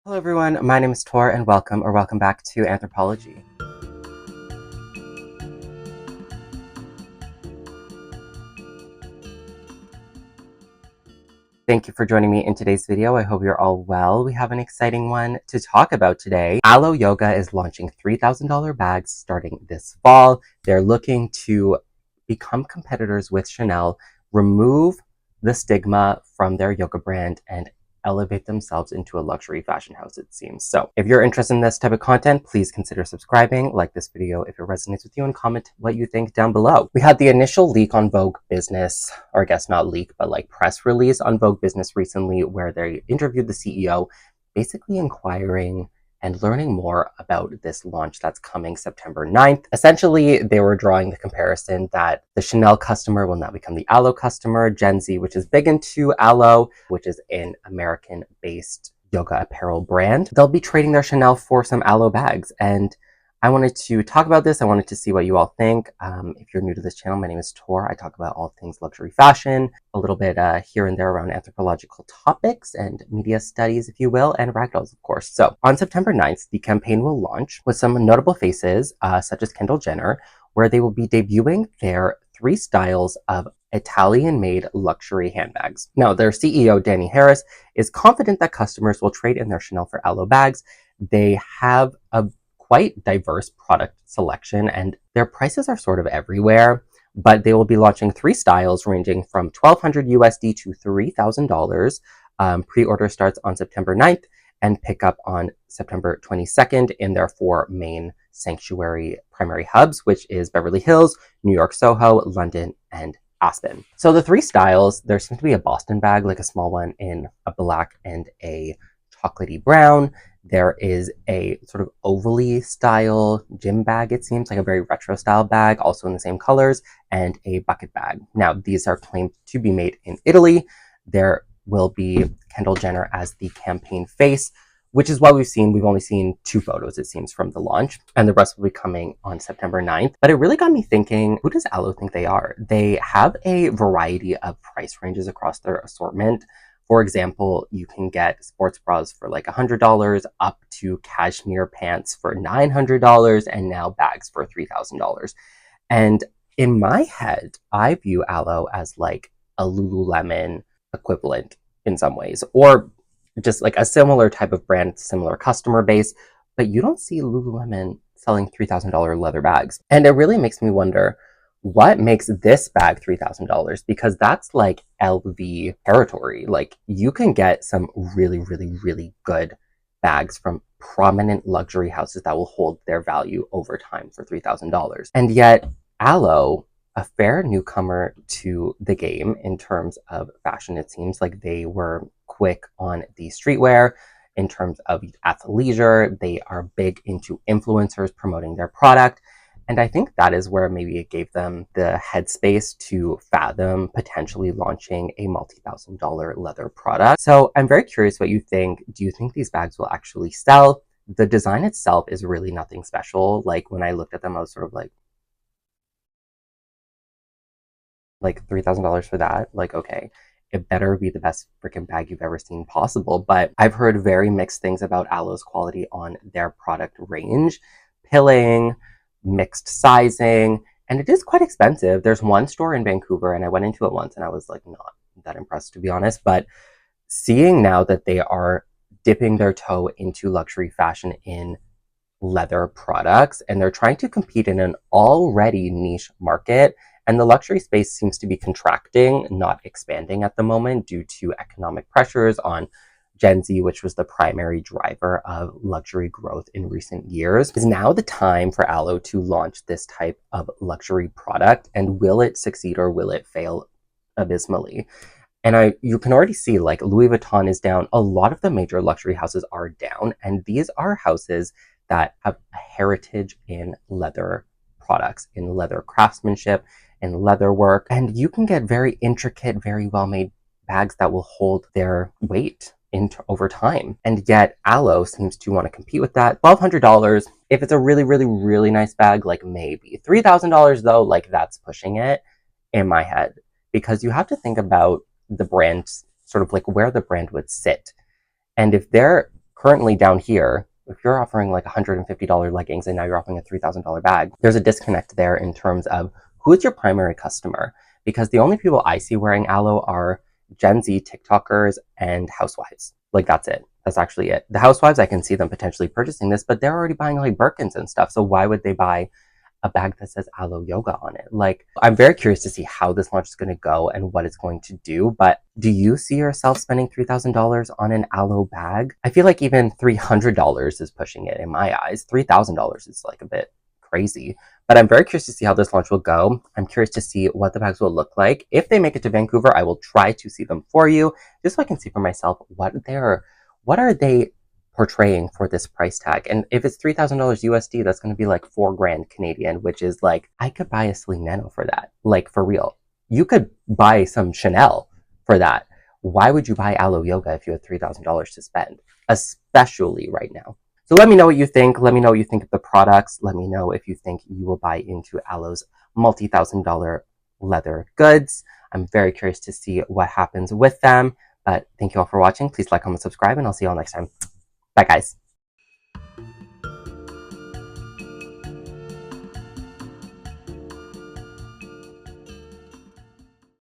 Hello everyone, my name is Thor and welcome back to Anthropology. Thank you for joining me in today's video. I hope you're all well. We have an exciting one to talk about today. ALO Yoga is launching $3,000 bags starting this fall. They're looking to become competitors with Chanel, remove the stigma from their yoga brand, and elevate themselves into a luxury fashion house, it seems. So if you're interested in this type of content, please consider subscribing, like this video if it resonates with you, and comment what you think down below. We had the initial leak on Vogue Business, or I guess not leak, but like press release on Vogue Business recently, where they interviewed the CEO, basically inquiring and learning more about this launch that's coming September 9th. Essentially, they were drawing the comparison that the Chanel customer will now become the ALO customer. Gen Z, which is big into ALO, which is an American-based yoga apparel brand, they'll be trading their Chanel for some ALO bags. And I wanted to talk about this. I wanted to see what you all think. If you're new to this channel, my name is Thor. I talk about all things luxury fashion, a little bit here and there around anthropological topics and media studies, if you will, and ragdolls, of course. So on September 9th, the campaign will launch with some notable faces, such as Kendall Jenner, where they will be debuting their 3 styles of Italian-made luxury handbags. Now, their CEO, Danny Harris, is confident that customers will trade in their Chanel for ALO bags. They have a quite diverse product selection, and their prices are sort of everywhere, but they will be launching 3 styles ranging from $1,200 USD to $3,000. Pre-order starts on September 9th and pick up on September 22nd in their 4 main sanctuary primary hubs, which is Beverly Hills, New York Soho, London, and Aspen. So the 3 styles, there seems to be a Boston bag, like a small one in a black and a chocolatey brown. There is a sort of ovally style gym bag, it seems like a very retro style bag, also in the same colors, and a bucket bag. Now, these are claimed to be made in Italy. There will be Kendall Jenner as the campaign face, which is what we've seen. We've only seen 2 photos, it seems, from the launch, and the rest will be coming on September 9th. But it really got me thinking, who does ALO think they are? They have a variety of price ranges across their assortment. For example, you can get sports bras for like $100 up to cashmere pants for $900 and now bags for $3,000. And in my head, I view ALO as like a Lululemon equivalent in some ways, or just like a similar type of brand, similar customer base, but you don't see Lululemon selling $3,000 leather bags. And it really makes me wonder, what makes this bag $3,000? Because that's like LV territory. Like, you can get some really, really, really good bags from prominent luxury houses that will hold their value over time for $3,000. And yet ALO, a fair newcomer to the game in terms of fashion, it seems like they were quick on the streetwear. In terms of athleisure, they are big into influencers promoting their product. And I think that is where maybe it gave them the headspace to fathom potentially launching a multi-$1,000 leather product. So I'm very curious what you think. Do you think these bags will actually sell? The design itself is really nothing special. Like, when I looked at them, I was sort of like $3,000 for that? Like, okay, it better be the best freaking bag you've ever seen possible. But I've heard very mixed things about ALO's quality on their product range. Pilling, mixed sizing, and it is quite expensive. There's one store in Vancouver, and I went into it once, and I was like not that impressed, to be honest. But seeing now that they are dipping their toe into luxury fashion in leather products, and they're trying to compete in an already niche market, and the luxury space seems to be contracting, not expanding at the moment due to economic pressures on Gen Z, which was the primary driver of luxury growth in recent years. Is now the time for ALO to launch this type of luxury product? And will it succeed or will it fail abysmally? And you can already see, like, Louis Vuitton is down. A lot of the major luxury houses are down. And these are houses that have a heritage in leather products, in leather craftsmanship, in leather work. And you can get very intricate, very well-made bags that will hold their weight over time. And yet ALO seems to want to compete with that. $1,200, if it's a really, really, really nice bag, like maybe. $3,000 though, like that's pushing it in my head, because you have to think about the brand, sort of like where the brand would sit. And if they're currently down here, if you're offering like $150 leggings and now you're offering a $3,000 bag, there's a disconnect there in terms of who is your primary customer. Because the only people I see wearing Alo are Gen Z TikTokers and housewives. Like that's it. That's actually it. The housewives, I can see them potentially purchasing this, but they're already buying like Birkins and stuff. So why would they buy a bag that says ALO Yoga on it? Like, I'm very curious to see how this launch is going to go and what it's going to do. But do you see yourself spending $3,000 on an ALO bag? I feel like even $300 is pushing it in my eyes. $3,000 is like a bit crazy. But I'm very curious to see how this launch will go. I'm curious to see what the bags will look like. If they make it to Vancouver, I will try to see them for you, just so I can see for myself what are they portraying for this price tag. And if it's $3,000 USD, that's going to be like $4,000 Canadian, which is like, I could buy a Celine Nano for that. Like for real. You could buy some Chanel for that. Why would you buy ALO Yoga if you had $3,000 to spend, especially right now? So let me know what you think. Let me know what you think of the products. Let me know if you think you will buy into ALO's multi-$1,000 leather goods. I'm very curious to see what happens with them. But thank you all for watching. Please like, comment, subscribe, and I'll see you all next time. Bye, guys.